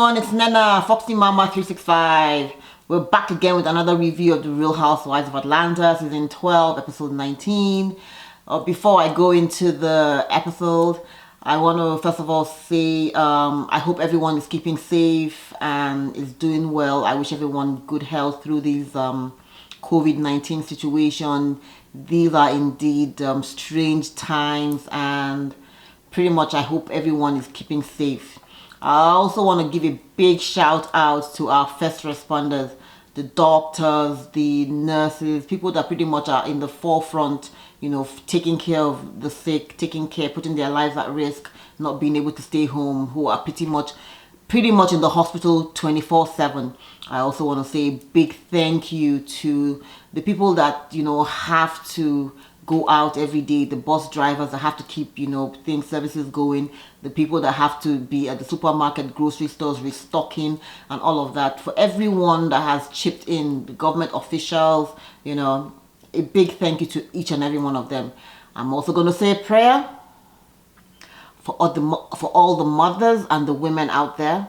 everyone, it's Nena, Foxy Mama 365. We're back again with another review of The Real Housewives of Atlanta, season 12, episode 19. Before I go into the episode, I want to first of all say I hope everyone is keeping safe and is doing well. I wish everyone good health through these COVID-19 situation. These are indeed strange times, and pretty much I hope everyone is keeping safe. I also want to give a big shout out to our first responders, the doctors, the nurses, people that pretty much are in the forefront, you know, taking care of the sick, putting their lives at risk, not being able to stay home, who are pretty much in the hospital 24/7. I also want to say a big thank you to the people that, you know, have to go out every day, the bus drivers that have to keep, you know, services going, the people that have to be at the supermarket, grocery stores, restocking and all of that. For everyone that has chipped in, the government officials, you know, a big thank you to each and every one of them. I'm also going to say a prayer for all the mothers and the women out there.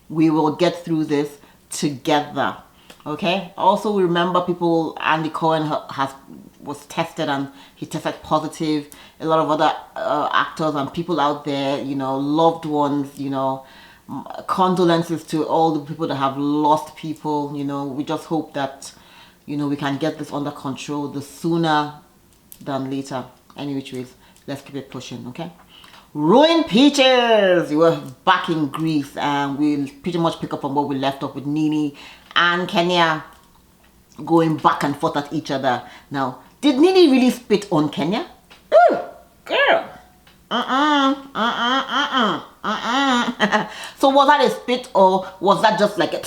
We will get through this together. Okay. Also, remember, people, Andy Cohen was tested and he tested positive. A lot of other actors and people out there, you know, loved ones, you know, condolences to all the people that have lost people. You know, we just hope that, you know, we can get this under control the sooner than later. Any which ways, let's keep it pushing. Okay. Ruined Peaches, we were back in Greece and we'll pretty much pick up on what we left off with Nene and Kenya going back and forth at each other. Now, did Nene really spit on Kenya? Ooh, girl. So was that a spit or was that just like a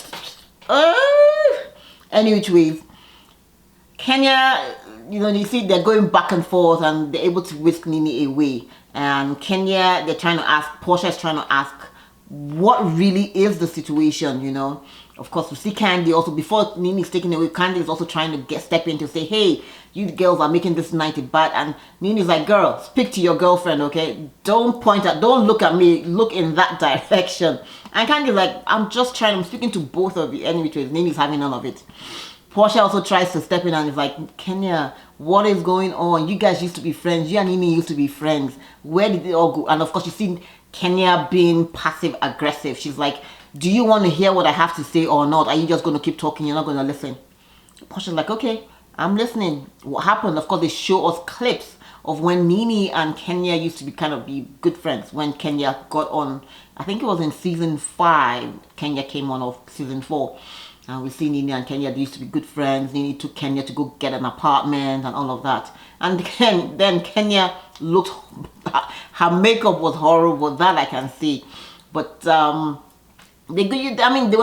any which ways? Kenya, you know, you see they're going back and forth and they're able to whisk Nene away. And Kenya, they're trying to ask, Portia is trying to ask what really is the situation, you know. Of course, we see Candy also, before Nene is taken away, Candy is also trying to step in to say, hey, you girls are making this night bad. And Nene's like, girl, speak to your girlfriend, okay? Don't look at me, look in that direction. And Candy's like, I'm speaking to both of you. Anyway, Nene's having none of it. Portia also tries to step in and is like, Kenya, what is going on? You guys used to be friends. You and Nene used to be friends. Where did it all go? And of course, you see Kenya being passive aggressive. She's like, do you want to hear what I have to say or not? Are you just going to keep talking? You're not going to listen. Portia's like, okay, I'm listening. What happened? Of course, they show us clips of when Nene and Kenya used to be good friends. When Kenya got on, I think it was in season 5, Kenya came on of season 4. And we see Nene and Kenya, they used to be good friends. Nene took Kenya to go get an apartment and all of that. And then Kenya looked, her makeup was horrible, that I can see. But they were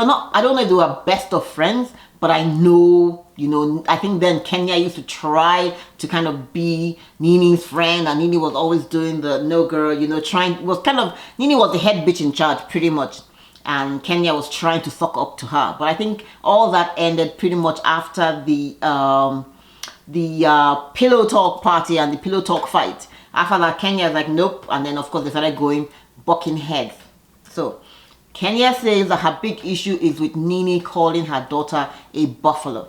not, I don't know if they were best of friends, but I know, you know, I think then Kenya used to try to kind of be Nene's friend, and Nene was always doing the no girl, you know, Nene was the head bitch in charge pretty much. And Kenya was trying to suck up to her. But I think all that ended pretty much after the pillow talk party and the pillow talk fight. After that, Kenya was like, nope. And then, of course, they started bucking heads. So, Kenya says that her big issue is with Nene calling her daughter a buffalo.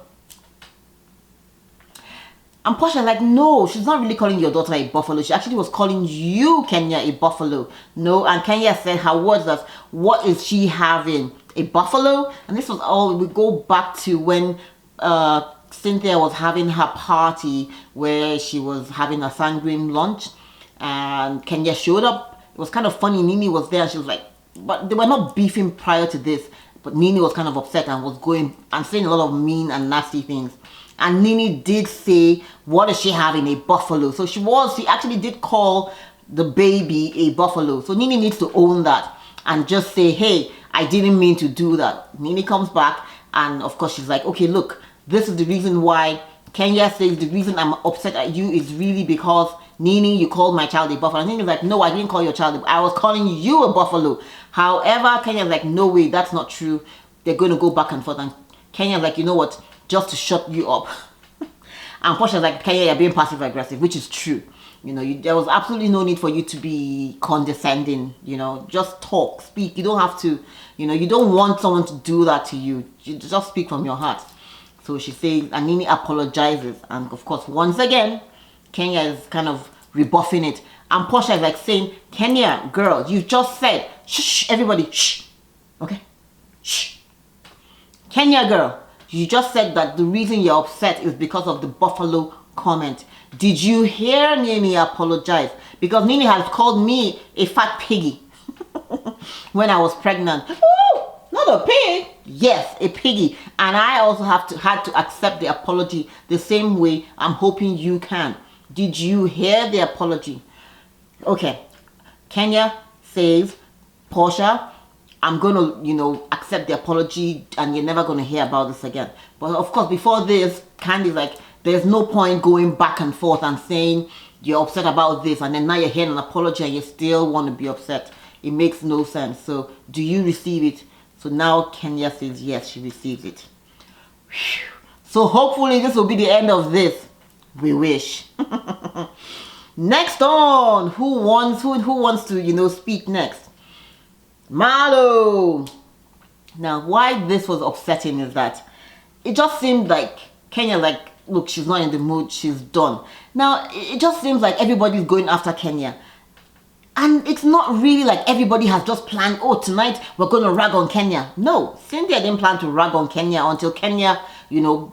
And Portia like, no, she's not really calling your daughter a buffalo. She actually was calling you, Kenya, a buffalo. No, and Kenya said her words was, what is she having? A buffalo? And this was all, we go back to when Cynthia was having her party where she was having a sanguine lunch. And Kenya showed up. It was kind of funny. Nene was there and she was like, but they were not beefing prior to this. But Nene was kind of upset and was going and saying a lot of mean and nasty things. And Nene did say, what is she having? A buffalo. So she actually did call the baby a buffalo. So Nene needs to own that and just say, hey, I didn't mean to do that. Nene comes back and of course she's like, okay, look, this is the reason why. Kenya says the reason I'm upset at you is really because Nene, you called my child a buffalo. And Nene's like, no, I didn't call your child. I was calling you a buffalo. However, Kenya's like, no way, that's not true. They're going to go back and forth. And Kenya's like, you know what? Just to shut you up. And Portia's like, Kenya, you're being passive aggressive, which is true. You know, there was absolutely no need for you to be condescending. You know, just talk, speak. You don't have to, you know, you don't want someone to do that to you. You just speak from your heart. So she says, and Nene apologizes. And of course, once again, Kenya is kind of rebuffing it. And Portia is like saying, Kenya, girl, you just said, shh, everybody, shh. Okay? Shh. Kenya, girl, you just said that the reason you're upset is because of the buffalo comment. Did you hear Nene apologize? Because Nene has called me a fat piggy when I was pregnant. Oh, not a pig. Yes, a piggy. And I also had to accept the apology the same way I'm hoping you can. Did you hear the apology? Okay. Kenya says, Portia, I'm going to, you know, accept the apology and you're never going to hear about this again. But of course, before this, Candy's like, there's no point going back and forth and saying you're upset about this and then now you're hearing an apology and you still want to be upset. It makes no sense. So do you receive it? So now Kenya says yes, she receives it. Whew. So hopefully this will be the end of this. We wish. Next on, who wants to, you know, speak next? Marlo. Now, why this was upsetting is that it just seemed like Kenya, like, look, she's not in the mood, she's done. Now, it just seems like everybody's going after Kenya. And it's not really like everybody has just planned, oh, tonight we're going to rag on Kenya. No, Cynthia didn't plan to rag on Kenya until Kenya, you know,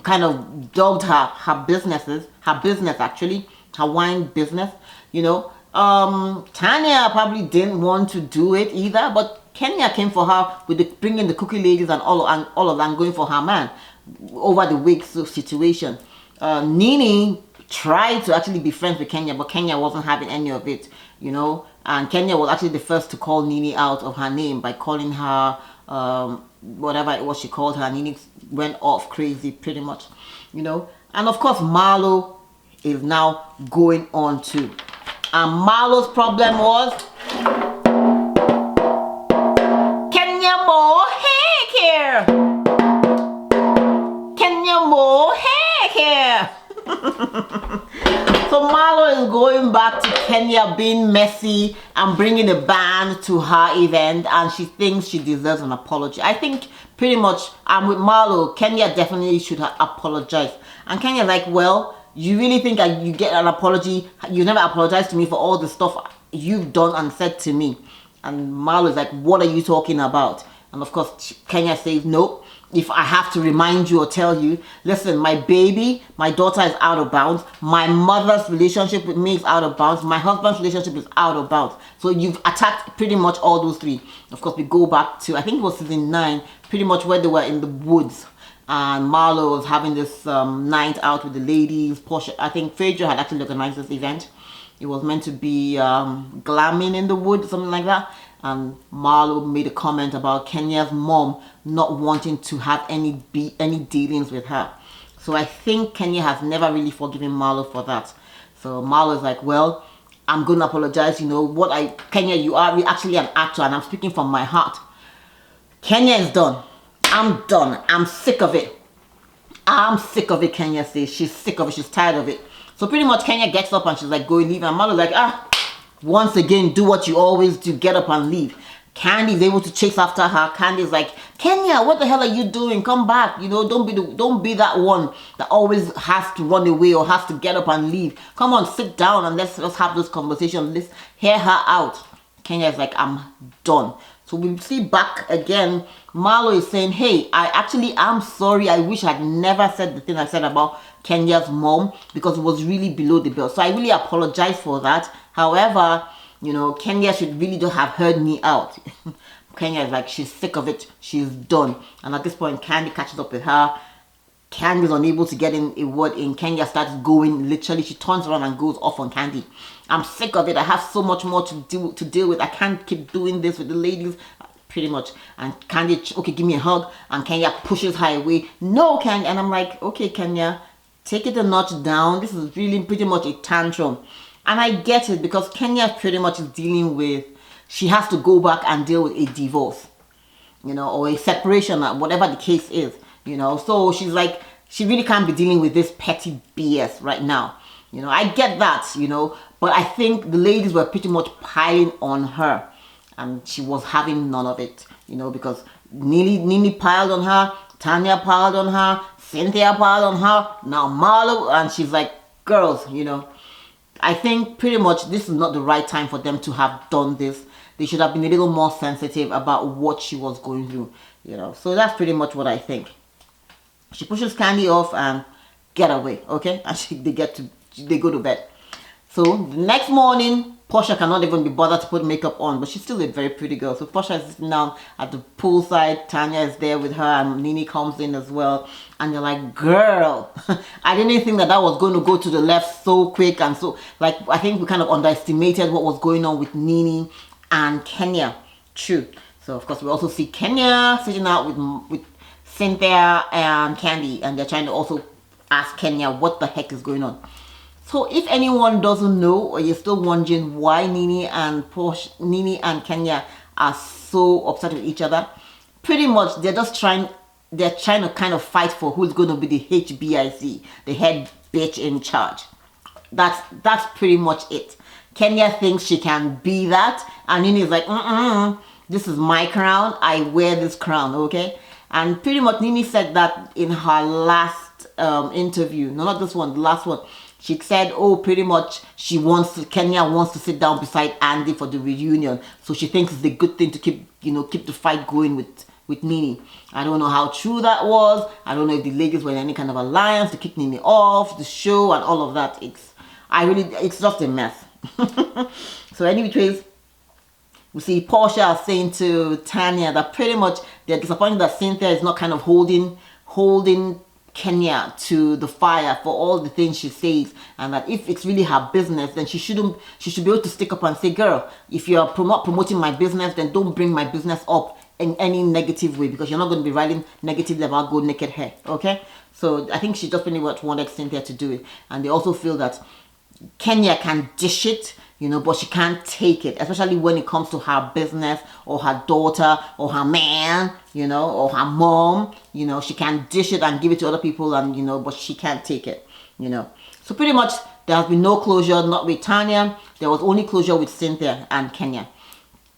kind of dogged her business actually, her wine business, you know. Tanya probably didn't want to do it either, but Kenya came for her with bringing the cookie ladies and all of them going for her man over the week's situation. Nene tried to actually be friends with Kenya, but Kenya wasn't having any of it, you know. And Kenya was actually the first to call Nene out of her name by calling her whatever it was she called her. Nene went off crazy pretty much, you know. And of course, Marlo is now going on too. And Marlo's problem was Kenya more hair care. Kenya more hair care. So Marlo is going back to Kenya being messy and bringing a band to her event, and she thinks she deserves an apology. I think pretty much I'm with Marlo. Kenya definitely should have apologized. And Kenya's like, well, you really think you get an apology? You never apologized to me for all the stuff you've done and said to me. And Marlo is like, what are you talking about? And of course, Kenya says, nope. If I have to remind you or tell you, listen, my daughter is out of bounds. My mother's relationship with me is out of bounds. My husband's relationship is out of bounds. So you've attacked pretty much all those three. Of course, we go back to, I think it was season 9, pretty much where they were in the woods. And Marlo was having this night out with the ladies. Portia, I think Phaedra had actually organized this event. It was meant to be glamming in the woods, something like that. And Marlo made a comment about Kenya's mom not wanting to have any dealings with her. So I think Kenya has never really forgiven Marlo for that. So Marlo's like, well, I'm going to apologize. You know, Kenya, you are actually an actor and I'm speaking from my heart. Kenya is done. I'm done. I'm sick of it. I'm sick of it, Kenya says. She's sick of it. She's tired of it. So pretty much Kenya gets up and she's like, go leave. And Marlo's like, once again, do what you always do. Get up and leave. Candy's able to chase after her. Candy's like, Kenya, what the hell are you doing? Come back. You know, don't be that one that always has to run away or has to get up and leave. Come on, sit down and let's have this conversation. Let's hear her out. Kenya is like, I'm done. So we see back again, Marlo is saying, hey, I'm sorry. I wish I'd never said the thing I said about Kenya's mom because it was really below the belt. So I really apologize for that. However, you know, Kenya should really just have heard me out. Kenya is like, she's sick of it. She's done. And at this point, Candy catches up with her. Candy's unable to get in a word in. Kenya starts going, literally, she turns around and goes off on Candy. I'm sick of it. I have so much more to deal with. I can't keep doing this with the ladies. Pretty much. And Candy, okay, give me a hug. And Kenya pushes her away. No, Kenya. And I'm like, okay, Kenya, take it a notch down. This is really pretty much a tantrum. And I get it because Kenya pretty much is dealing with, she has to go back and deal with a divorce, you know, or a separation, whatever the case is, you know. So she's like, she really can't be dealing with this petty BS right now. You know, I get that, you know, but I think the ladies were pretty much piling on her, and she was having none of it, you know, because Nene piled on her, Tanya piled on her, Cynthia piled on her, now Marlo, and she's like, girls, you know, I think pretty much this is not the right time for them to have done this. They should have been a little more sensitive about what she was going through, you know. So that's pretty much what I think. She pushes Candy off and get away, okay? And they go to bed. So the next morning, Portia cannot even be bothered to put makeup on, but she's still a very pretty girl. So Portia is sitting down at the poolside. Tanya is there with her, and Nene comes in as well. And they're like, girl, I didn't think that was going to go to the left so quick. And so, like, I think we kind of underestimated what was going on with Nene and Kenya. True. So, of course, we also see Kenya sitting out with Cynthia and Candy, and they're trying to also ask Kenya what the heck is going on. So if anyone doesn't know, or you're still wondering why Nene and Kenya are so upset with each other, pretty much they're trying to kind of fight for who's going to be the HBIC, the head bitch in charge. That's pretty much it. Kenya thinks she can be that, and Nene is like, this is my crown, I wear this crown, okay? And pretty much Nene said that in her last interview. No, not this one, the last one. She said, oh, pretty much Kenya wants to sit down beside Andy for the reunion. So she thinks it's a good thing to keep the fight going with Nene. I don't know how true that was. I don't know if the ladies were in any kind of alliance to kick Nene off the show and all of that. It's just a mess. So anyways, we see Portia saying to Tanya that pretty much they're disappointed that Cynthia is not kind of holding Kenya to the fire for all the things she says, and that if it's really her business, then she should be able to stick up and say, girl, if you're not promoting my business, then don't bring my business up in any negative way, because you're not going to be writing negatively about Gold Naked Hair, okay? So I think she just pretty much wanted Cynthia to do it, and they also feel that Kenya can dish it, you know, but she can't take it, especially when it comes to her business or her daughter or her man, you know, or her mom. You know, she can dish it and give it to other people, and you know, but she can't take it, you know. So pretty much there has been no closure, not with Tanya. There was only closure with Cynthia and Kenya.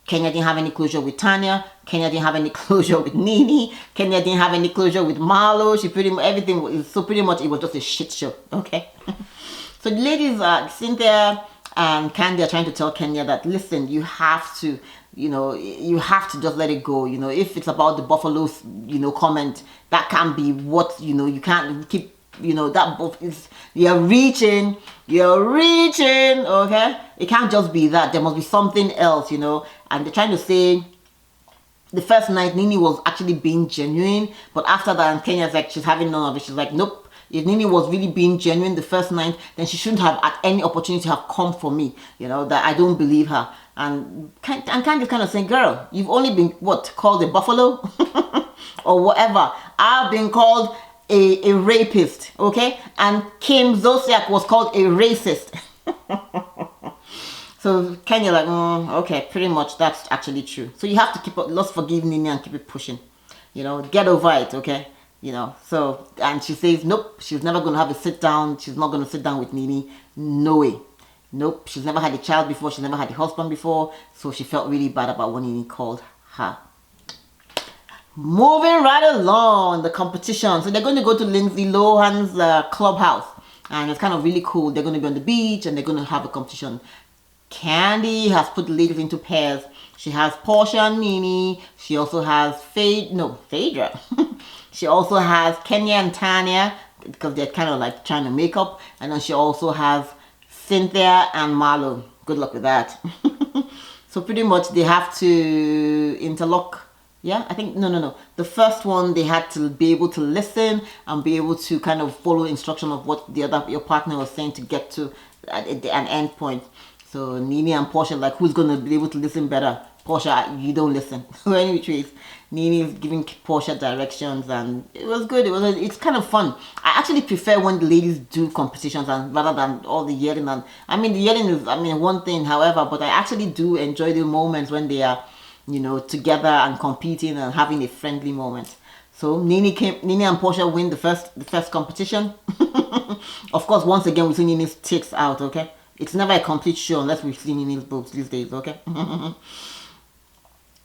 Kenya didn't have any closure with Tanya. Kenya didn't have any closure with Nene. Kenya didn't have any closure with Marlo. So pretty much it was just a shit show, okay? So the ladies, Cynthia and Candy, are trying to tell Kenya that, listen, you have to just let it go. You know, if it's about the Buffalo's, you know, comment, that can't be what, you know, you can't keep, you know, that both is, you're reaching, okay? It can't just be that. There must be something else, you know. And they're trying to say, the first night, Nene was actually being genuine, but after that, and Kenya's like, she's having none of it. She's like, nope. If Nene was really being genuine the first night, then she shouldn't have at any opportunity have come for me. You know, that I don't believe her. And Candy's kind of saying, girl, you've only been, called a buffalo? Or whatever. I've been called a rapist, okay? And Kim Zolciak was called a racist. So Kenya like, okay, pretty much that's actually true. So you have to let's forgive Nene and keep it pushing. You know, get over it, okay? You know, so, and she says, nope, she's never going to have a sit down. She's not going to sit down with Nene. No way. Nope, she's never had a child before. She's never had a husband before. So she felt really bad about when Nene called her. Moving right along, the competition. So they're going to go to Lindsay Lohan's clubhouse. And it's kind of really cool. They're going to be on the beach and they're going to have a competition. Candy has put the ladies into pairs. She has Portia and Nene. She also has Phaedra. She also has Kenya and Tanya, because they're kind of like trying to make up. And then she also has Cynthia and Marlo. Good luck with that. So pretty much they have to interlock. Yeah, I think, no. The first one, they had to be able to listen and be able to kind of follow instruction of what your partner was saying to get to an end point. So Nene and Portia, like, who's going to be able to listen better? Portia, you don't listen. So anyways, Nene is giving Portia directions, and it was good. It's kind of fun. I actually prefer when the ladies do competitions rather than all the yelling. And I mean, the yelling is, one thing, however, but I actually do enjoy the moments when they are, you know, together and competing and having a friendly moment. So Nene and Portia win the first competition. Of course, once again we see Nene's tits out, okay? It's never a complete show unless we see Nene's boobs these days, okay?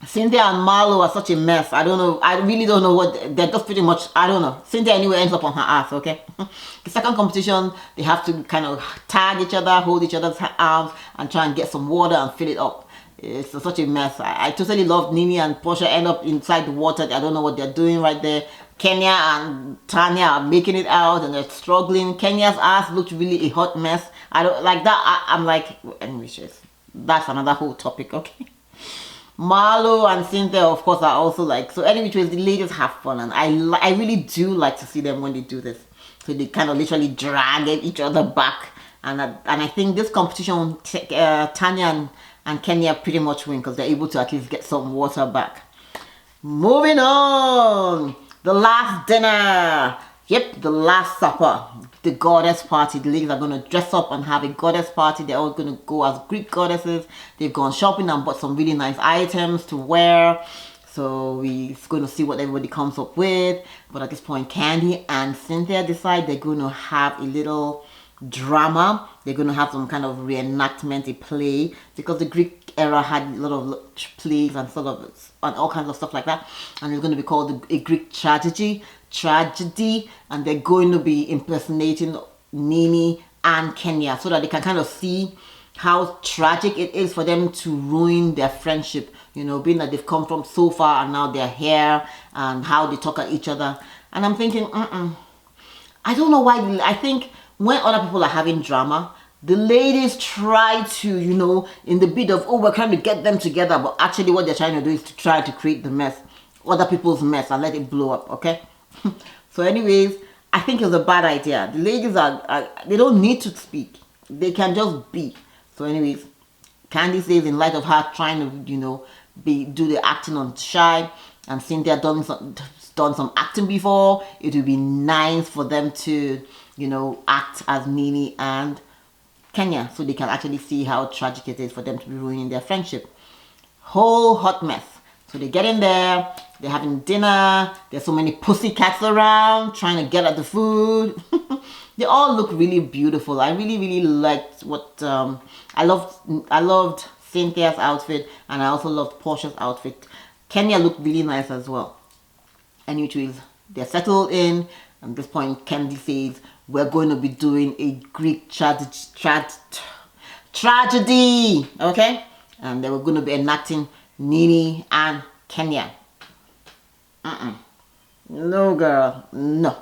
Cynthia and Marlo are such a mess. I don't know. I really don't know what they're just pretty much. I don't know. Cynthia anyway ends up on her ass. Okay. The second competition, they have to kind of tag each other, hold each other's arms, and try and get some water and fill it up. It's such a mess. I totally love Nene and Portia end up inside the water. I don't know what they're doing right there. Kenya and Tanya are making it out and they're struggling. Kenya's ass looked really a hot mess. I don't like that. I'm like, anyways, that's another whole topic. Okay. Marlo and Cynthia, of course, are also like, so anyway, the ladies have fun, and I really do like to see them when they do this. So they kind of literally drag each other back, and I think this competition, Tanya and Kenya pretty much win because they're able to at least get some water back. Moving on, the last dinner. Yep, the last supper, the goddess party. The ladies are going to dress up and have a goddess party. They're all going to go as Greek goddesses. They've gone shopping and bought some really nice items to wear. So we're going to see what everybody comes up with. But at this point, Candy and Cynthia decide they're going to have a little drama. They're going to have some kind of reenactment, a play, because the Greek era had a lot of plays and sort of and all kinds of stuff like that. And it's going to be called a Greek tragedy, and they're going to be impersonating Nene and Kenya so that they can kind of see how tragic it is for them to ruin their friendship, you know, being that they've come from so far and now they're here, and how they talk at each other. And I'm thinking, I don't know why. I think when other people are having drama, the ladies try to, you know, in the bid of, oh, we're trying to get them together, but actually what they're trying to do is to try to create the mess, other people's mess, and let it blow up, okay? So anyways, I think it was a bad idea. The ladies they don't need to speak. They can just be. So anyways, Candy says in light of her trying to, you know, do the acting on Shy, and Cynthia done some acting before, it would be nice for them to, you know, act as Nene and Kenya so they can actually see how tragic it is for them to be ruining their friendship. Whole hot mess. So they get in there, they're having dinner, there's so many pussycats around trying to get at the food. They all look really beautiful. I really liked what I loved Cynthia's outfit, and I also loved Portia's outfit. Kenya looked really nice as well. Anyways, they're settled in. At this point, Candy says we're going to be doing a Greek tragedy, okay? And they were going to be enacting Nene and Kenya. No, girl, no.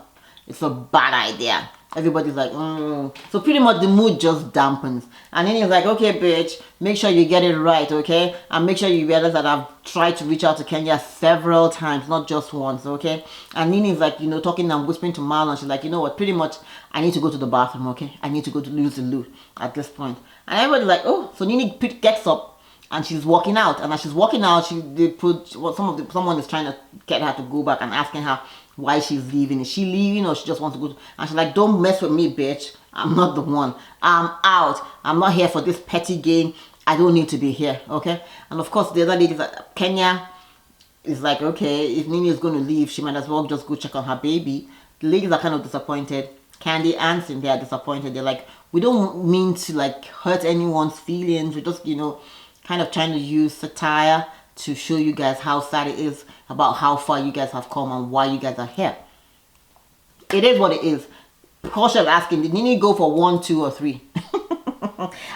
It's a bad idea. Everybody's like, So pretty much the mood just dampens. And then he's like, okay, bitch, make sure you get it right, okay? And make sure you realize that I've tried to reach out to Kenya several times, not just once, okay? And Nene's like, you know, talking and whispering to Marlo, and she's like, you know what, pretty much, I need to go to the bathroom, okay? I need to go to lose the loo at this point. And everybody's like, oh, so Nene gets up and she's walking out. And as she's walking out, someone is trying to get her to go back and asking her why she's leaving. Is she leaving or she just wants to go? And she's like, don't mess with me, bitch. I'm not the one. I'm out. I'm not here for this petty game. I don't need to be here, okay? And of course, the other lady, Kenya, is like, okay, if Nene is going to leave, she might as well just go check on her baby. The ladies are kind of disappointed. Candy and Cynthia are disappointed. They're like, we don't mean to like hurt anyone's feelings. We're just, you know, kind of trying to use satire to show you guys how sad it is about how far you guys have come and why you guys are here. It is what it is. Portia is asking, did Nene go for 1, 2, or 3?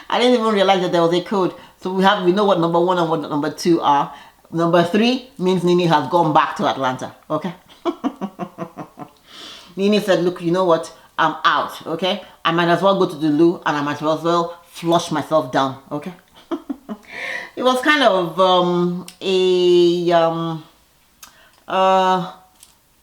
I didn't even realize that there was a code. So we know what number 1 and what number 2 are. Number 3 means Nene has gone back to Atlanta. Okay? Nene said, look, you know what? I'm out. Okay? I might as well go to the loo and I might as well flush myself down. Okay? It was kind of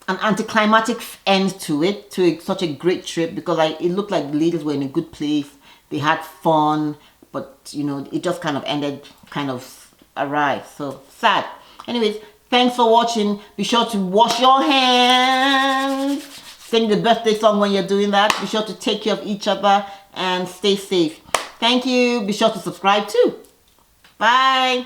an anticlimactic end to it, to such a great trip, because it looked like the ladies were in a good place. They had fun, but you know, it just kind of ended kind of awry. So sad. Anyways, thanks for watching. Be sure to wash your hands. Sing the birthday song when you're doing that. Be sure to take care of each other and stay safe. Thank you. Be sure to subscribe too. Bye.